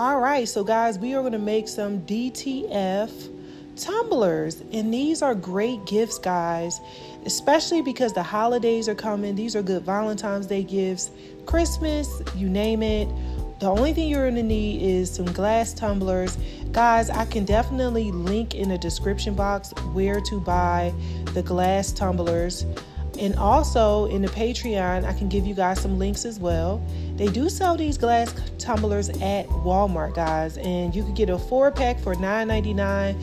All right, so guys, we are going to make some DTF tumblers, and these are great gifts, guys, especially because the holidays are coming. These are good Valentine's Day gifts, Christmas, you name it. The only thing you're going to need is some glass tumblers. Guys, I can definitely link in the description box where to buy the glass tumblers. And also in the Patreon, I can give you guys some links as well. They do sell these glass tumblers at Walmart, guys. And you can get a 4-pack for $9.99,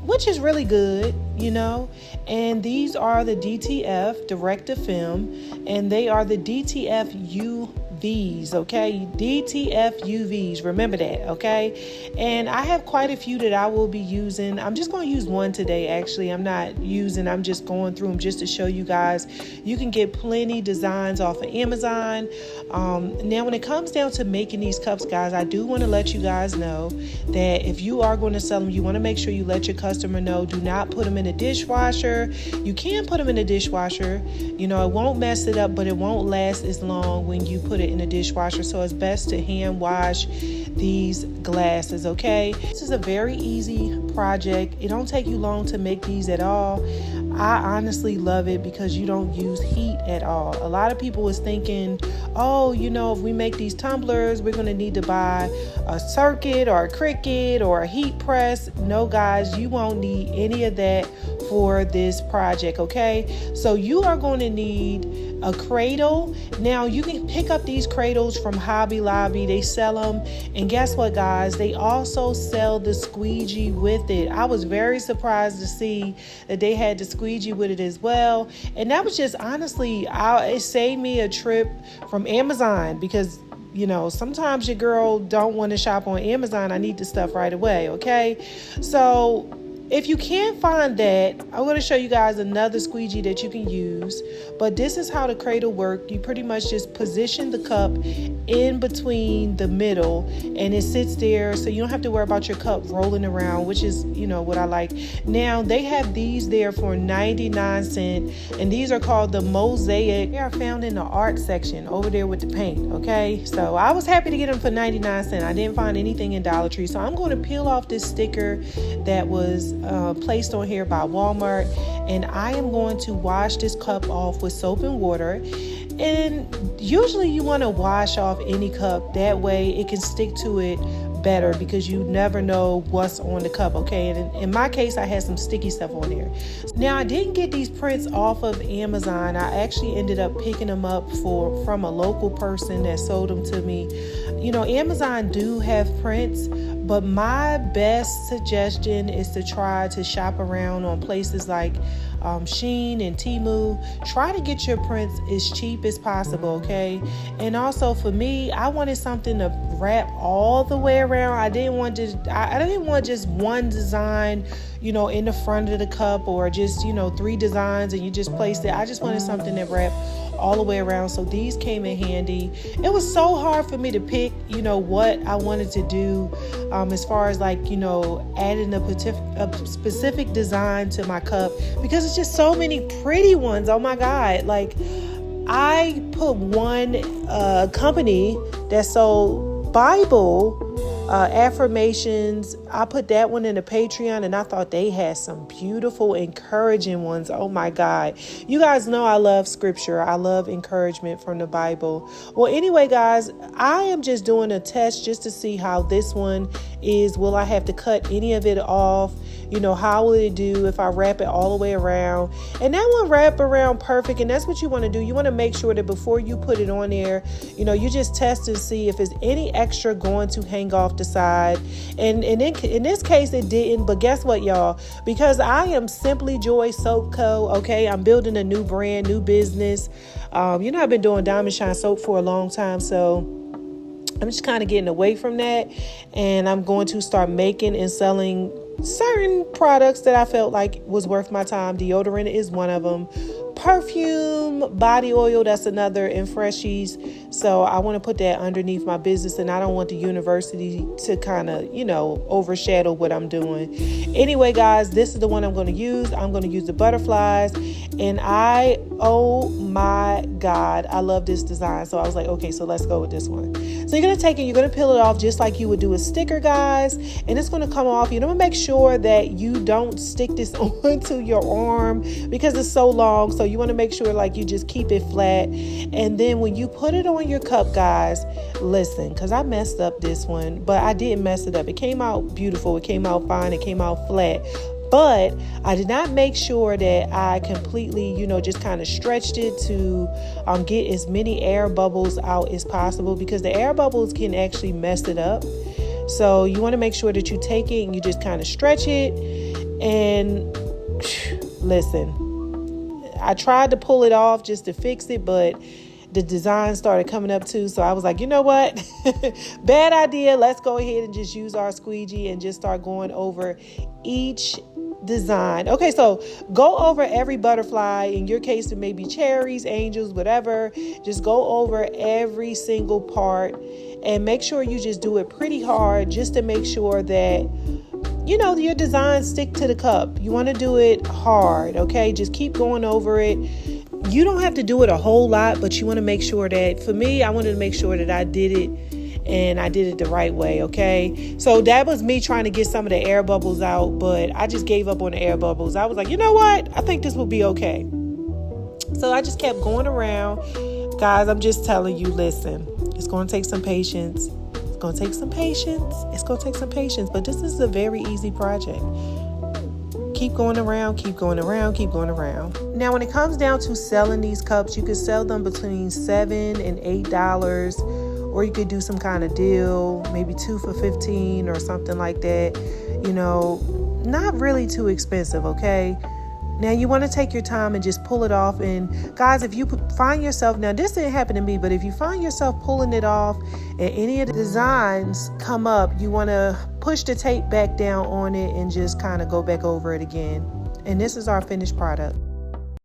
which is really good, you know. And these are the DTF direct-to-film, and they are the DTF UVs, okay? DTF UVs, remember that, okay? And I have quite a few that I will be using. I'm just going to use one today, actually. I'm just going through them just to show you guys. You can get plenty designs off of Amazon. Now, when it comes down to making these cups, guys, I do want to let you guys know that if you are going to sell them, you want to make sure you let your customer know. Do not put them in a dishwasher. You can put them in a dishwasher. You know, it won't mess it up, but it won't last as long when you put it in a dishwasher. So it's best to hand wash these glasses, okay? This is a very easy project. It don't take you long to make these at all. I honestly love it because you don't use heat at all. A lot of people was thinking, oh, you know, if we make these tumblers, we're going to need to buy a circuit or a Cricut or a heat press. No, guys, you won't need any of that for this project, okay? So you are going to need a cradle. Now, you can pick up these cradles from Hobby Lobby. They sell them. And guess what, guys? They also sell the squeegee with it. I was very surprised to see that they had the squeegee with it as well. And that was just, honestly, it saved me a trip from Amazon because, you know, sometimes your girl don't want to shop on Amazon. I need the stuff right away, okay? So if you can't find that, I'm going to show you guys another squeegee that you can use. But this is how the cradle works. You pretty much just position the cup in between the middle, and it sits there, so you don't have to worry about your cup rolling around, which is, you know, what I like. Now, they have these there for 99 cents, and these are called the Mosaic. They are found in the art section over there with the paint, okay? So I was happy to get them for 99 cents. I didn't find anything in Dollar Tree, so I'm going to peel off this sticker that was placed on here by Walmart, and I am going to wash this cup off with soap and water. And usually you want to wash off any cup, that way it can stick to it better because you never know what's on the cup, okay? And in my case, I had some sticky stuff on there. Now, I didn't get these prints off of Amazon. I actually ended up picking them up from a local person that sold them to me. You know, Amazon do have prints, but my best suggestion is to try to shop around on places like Shein and Temu. Try to get your prints as cheap as possible, okay? And also for me, I wanted something to wrap all the way around. I didn't want just one design, you know, in the front of the cup, or just, you know, 3 designs and you just placed it. I just wanted something that wrapped all the way around, so these came in handy. It was so hard for me to pick, you know, what I wanted to do as far as, like, you know, adding a specific design to my cup, because it's just so many pretty ones. Oh my God. Like, I put one company that sold Bible affirmations. I put that one in the Patreon, and I thought they had some beautiful, encouraging ones. Oh my God. You guys know I love scripture. I love encouragement from the Bible. Well, anyway, guys, I am just doing a test just to see how this one is. Will I have to cut any of it off? You know, how will it do if I wrap it all the way around? And that one wrap around perfect. And that's what you want to do. You want to make sure that before you put it on there, you know, you just test and see if there's any extra going to hang off the side. And in this case, it didn't. But guess what, y'all? Because I am Simply Joy Soap Co. Okay, I'm building a new brand, new business. You know, I've been doing Diamond Shine soap for a long time, so I'm just kind of getting away from that, and I'm going to start making and selling certain products that I felt like was worth my time. Deodorant is one of them. Perfume, body oil, that's another, and freshies. So I want to put that underneath my business, and I don't want the university to kind of, you know, overshadow what I'm doing. Anyway, guys, this is the one I'm going to use. I'm going to use the butterflies, and I Oh my God, I love this design. So I was like, okay, so let's go with this one. So you're going to take it, you're going to peel it off just like you would do a sticker, guys. And it's going to come off. You're going to make sure that you don't stick this onto your arm because it's so long. So you want to make sure like you just keep it flat. And then when you put it on your cup, guys, listen, because I messed up this one, but I didn't mess it up. It came out beautiful. It came out fine. It came out flat. But I did not make sure that I completely, just kind of stretched it to get as many air bubbles out as possible, because the air bubbles can actually mess it up. So you want to make sure that you take it and you just kind of stretch it. And listen, I tried to pull it off just to fix it, but the design started coming up too. So I was like, you know what? Bad idea. Let's go ahead and just use our squeegee and just start going over each design. Okay, so go over every butterfly. In your case, it may be cherries, angels, whatever. Just go over every single part and make sure you just do it pretty hard, just to make sure that your designs stick to the cup. You want to do it hard. Okay, just keep going over it. You don't have to do it a whole lot, but you want to make sure that, for me, I wanted to make sure that I did it and I did it the right way. Okay, so that was me trying to get some of the air bubbles out, but I just gave up on the air bubbles. I was like, you know what? I think this will be okay. So I just kept going around. Guys, I'm just telling you, listen, it's going to take some patience. It's going to take some patience. It's going to take some patience, but this is a very easy project. Keep going around, keep going around, keep going around. Now, when it comes down to selling these cups, you could sell them between $7 and $8, or you could do some kind of deal, maybe 2 for $15 or something like that. Not really too expensive, okay? Now, you want to take your time and just pull it off. And guys, if you find yourself, now this didn't happen to me, but if you find yourself pulling it off and any of the designs come up, you want to push the tape back down on it and just kind of go back over it again. And this is our finished product.